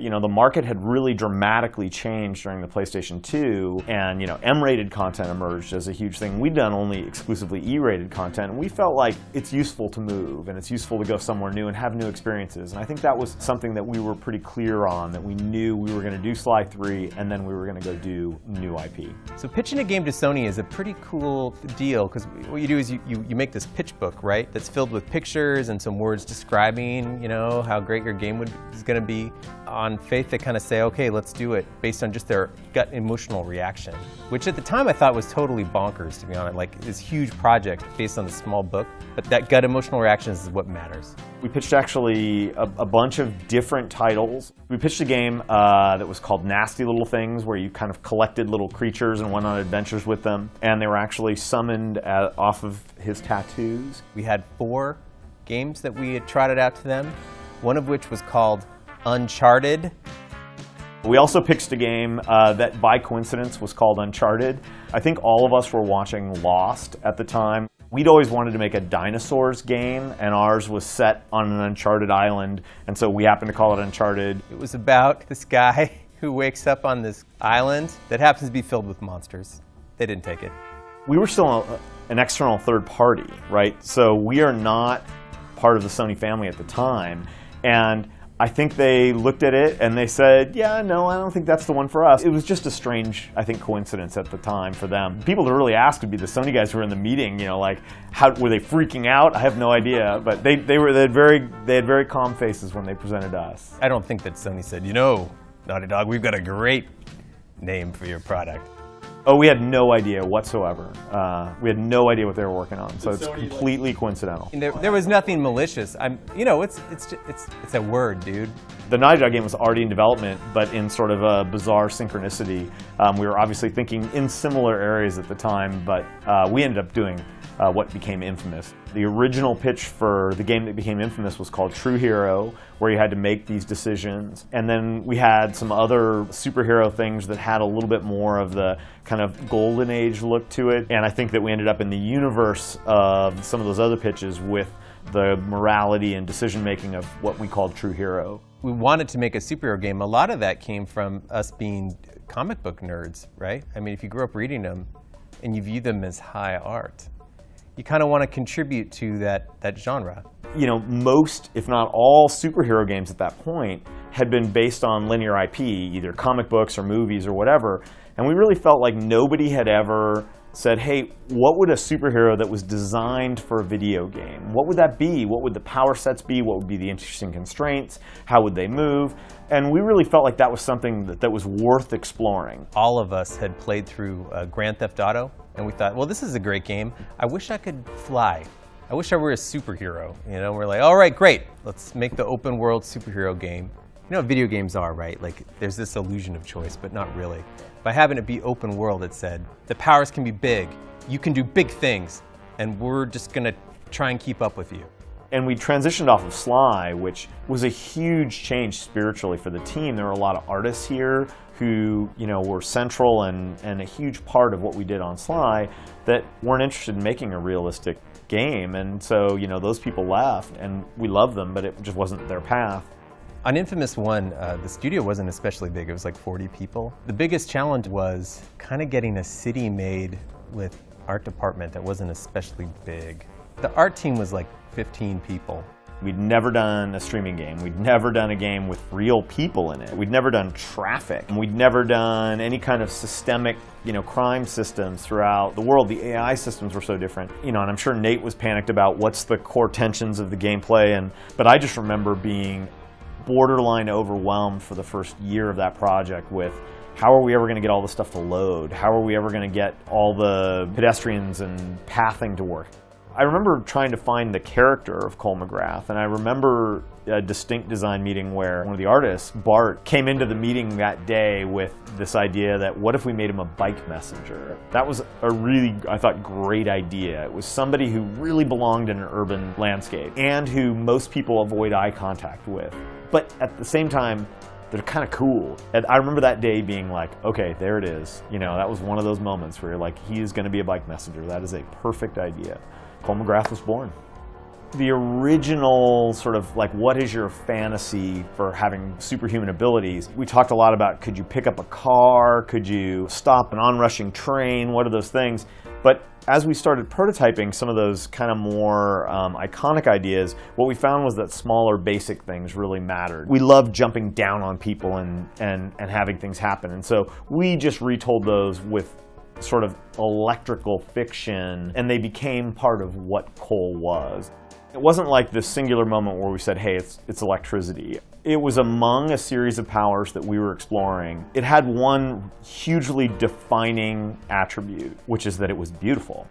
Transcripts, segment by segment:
The market had really dramatically changed during the PlayStation 2, and M-rated content emerged as a huge thing. We'd done only exclusively E-rated content, and we felt like it's useful to move, and it's useful to go somewhere new and have new experiences. And I think that was something that we were pretty clear on, that we knew we were going to do Sly 3, and then we were going to go do new IP. So pitching a game to Sony is a pretty cool deal, because what you do is you make this pitch book, right? That's filled with pictures and some words describing, how great your game is going to be. On faith, they kind of say, okay, let's do it, based on just their gut emotional reaction, which at the time I thought was totally bonkers, to be honest. Like this huge project based on this small book, but that gut emotional reaction is what matters. We pitched actually a bunch of different titles. We pitched a game that was called Nasty Little Things, where you kind of collected little creatures and went on adventures with them, and they were actually summoned off of his tattoos. We had 4 games that we had trotted out to them, one of which was called Uncharted. We also pitched a game that by coincidence was called Uncharted. I think all of us were watching Lost at the time. We'd always wanted to make a dinosaurs game, and ours was set on an uncharted island, and so we happened to call it Uncharted. It was about this guy who wakes up on this island that happens to be filled with monsters. They didn't take it. We were still an external third party, right? So we are not part of the Sony family at the time, and I think they looked at it and they said, yeah, no, I don't think that's the one for us. It was just a strange, I think, coincidence at the time for them. People to really ask would be the Sony guys who were in the meeting, how were they freaking out? I have no idea, but they had very calm faces when they presented to us. I don't think that Sony said, Naughty Dog, we've got a great name for your product. Oh, we had no idea whatsoever. We had no idea what they were working on, so it's completely coincidental. There was nothing malicious. It's a word, dude. The Naughty Dog game was already in development, but in sort of a bizarre synchronicity. We were obviously thinking in similar areas at the time, but we ended up doing what became Infamous. The original pitch for the game that became Infamous was called True Hero, where you had to make these decisions. And then we had some other superhero things that had a little bit more of the kind of golden age look to it. And I think that we ended up in the universe of some of those other pitches with the morality and decision-making of what we called True Hero. We wanted to make a superhero game. A lot of that came from us being comic book nerds, right? I mean, if you grew up reading them and you view them as high art, you kind of want to contribute to that genre. Most, if not all, superhero games at that point had been based on linear IP, either comic books or movies or whatever, and we really felt like nobody had ever said, hey, what would a superhero that was designed for a video game? What would that be? What would the power sets be? What would be the interesting constraints? How would they move? And we really felt like that was something that was worth exploring. All of us had played through Grand Theft Auto, and we thought, well, this is a great game. I wish I could fly. I wish I were a superhero. We're like, all right, great. Let's make the open world superhero game. Video games are, right? Like, there's this illusion of choice, but not really. By having it be open world, it said, the powers can be big. You can do big things, and we're just going to try and keep up with you. And we transitioned off of Sly, which was a huge change spiritually for the team. There were a lot of artists here who were central and a huge part of what we did on Sly that weren't interested in making a realistic game. And so those people left, and we love them, but it just wasn't their path. On Infamous 1, the studio wasn't especially big. It was like 40 people. The biggest challenge was kind of getting a city made with art department that wasn't especially big. The art team was like 15 people. We'd never done a streaming game. We'd never done a game with real people in it. We'd never done traffic. We'd never done any kind of systemic, crime systems throughout the world. The AI systems were so different. And I'm sure Nate was panicked about what's the core tensions of the gameplay. But I just remember being borderline overwhelmed for the first year of that project with how are we ever going to get all this stuff to load? How are we ever going to get all the pedestrians and pathing to work? I remember trying to find the character of Cole McGrath, and I remember a distinct design meeting where one of the artists, Bart, came into the meeting that day with this idea that what if we made him a bike messenger? That was a really, I thought, great idea. It was somebody who really belonged in an urban landscape and who most people avoid eye contact with. But at the same time, they're kind of cool. And I remember that day being like, okay, there it is. That was one of those moments where you're like, he is going to be a bike messenger. That is a perfect idea. Cole McGrath was born. The original sort of like, what is your fantasy for having superhuman abilities? We talked a lot about, could you pick up a car? Could you stop an onrushing train? What are those things? But as we started prototyping some of those kind of more iconic ideas, what we found was that smaller basic things really mattered. We loved jumping down on people and having things happen. And so we just retold those with sort of electrical fiction, and they became part of what coal was. It wasn't like this singular moment where we said, hey, it's electricity. It was among a series of powers that we were exploring. It had one hugely defining attribute, which is that it was beautiful.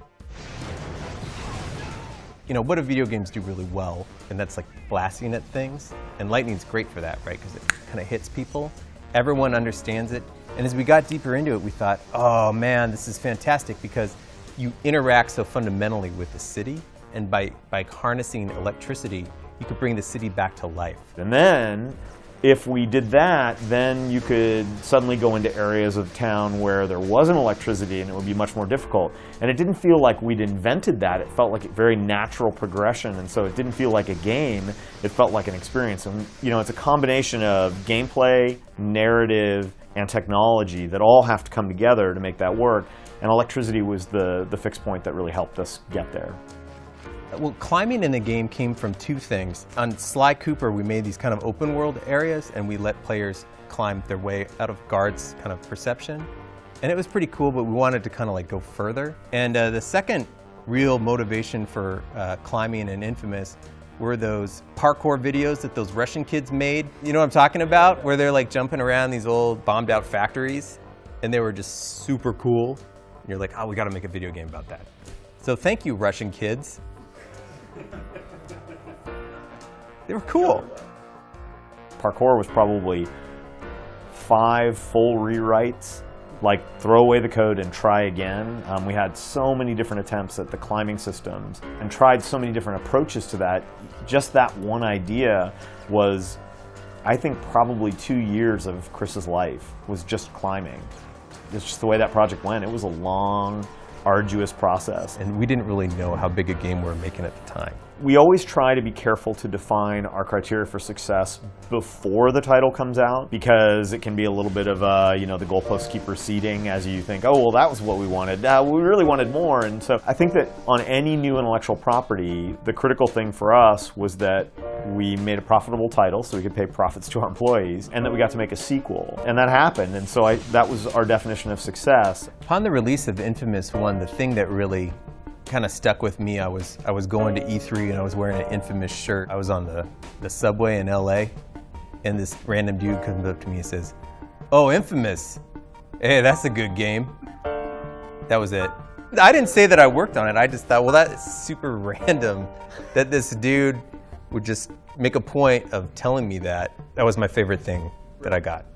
You know, what do video games do really well? And that's like blasting at things. And lightning's great for that, right? Because it kind of hits people. Everyone understands it. And as we got deeper into it, we thought, oh man, this is fantastic because you interact so fundamentally with the city. And by harnessing electricity, you could bring the city back to life. And then, if we did that, then you could suddenly go into areas of town where there wasn't electricity and it would be much more difficult. And it didn't feel like we'd invented that. It felt like a very natural progression. And so it didn't feel like a game. It felt like an experience. And you know, it's a combination of gameplay, narrative, and technology that all have to come together to make that work. And electricity was the fixed point that really helped us get there. Well, climbing in the game came from two things. On Sly Cooper, we made these kind of open world areas and we let players climb their way out of guards' kind of perception. And it was pretty cool, but we wanted to kind of like go further. And the second real motivation for climbing in Infamous were those parkour videos that those Russian kids made. You know what I'm talking about? Where they're like jumping around these old bombed out factories. And they were just super cool. And you're like, oh, we gotta make a video game about that. So thank you, Russian kids. They were cool. Parkour was probably 5 full rewrites, like throw away the code and try again. We had so many different attempts at the climbing systems and tried so many different approaches to that. Just that one idea was, I think, probably 2 years of Chris's life was just climbing. It's just the way that project went. It was a long, arduous process. And we didn't really know how big a game we were making at the time. We always try to be careful to define our criteria for success before the title comes out, because it can be a little bit of you know, the goalposts keep receding as you think, oh, well, that was what we wanted. We really wanted more. And so I think that on any new intellectual property, the critical thing for us was that we made a profitable title so we could pay profits to our employees, and that we got to make a sequel. And that happened. And so that was our definition of success. Upon the release of Infamous 1, the thing that really kind of stuck with me, I was going to E3 and I was wearing an Infamous shirt. I was on the subway in LA, and this random dude comes up to me and says, oh, Infamous, hey, that's a good game. That was it. I didn't say that I worked on it. I just thought, well, that's super random that this dude would just make a point of telling me that. That was my favorite thing that I got.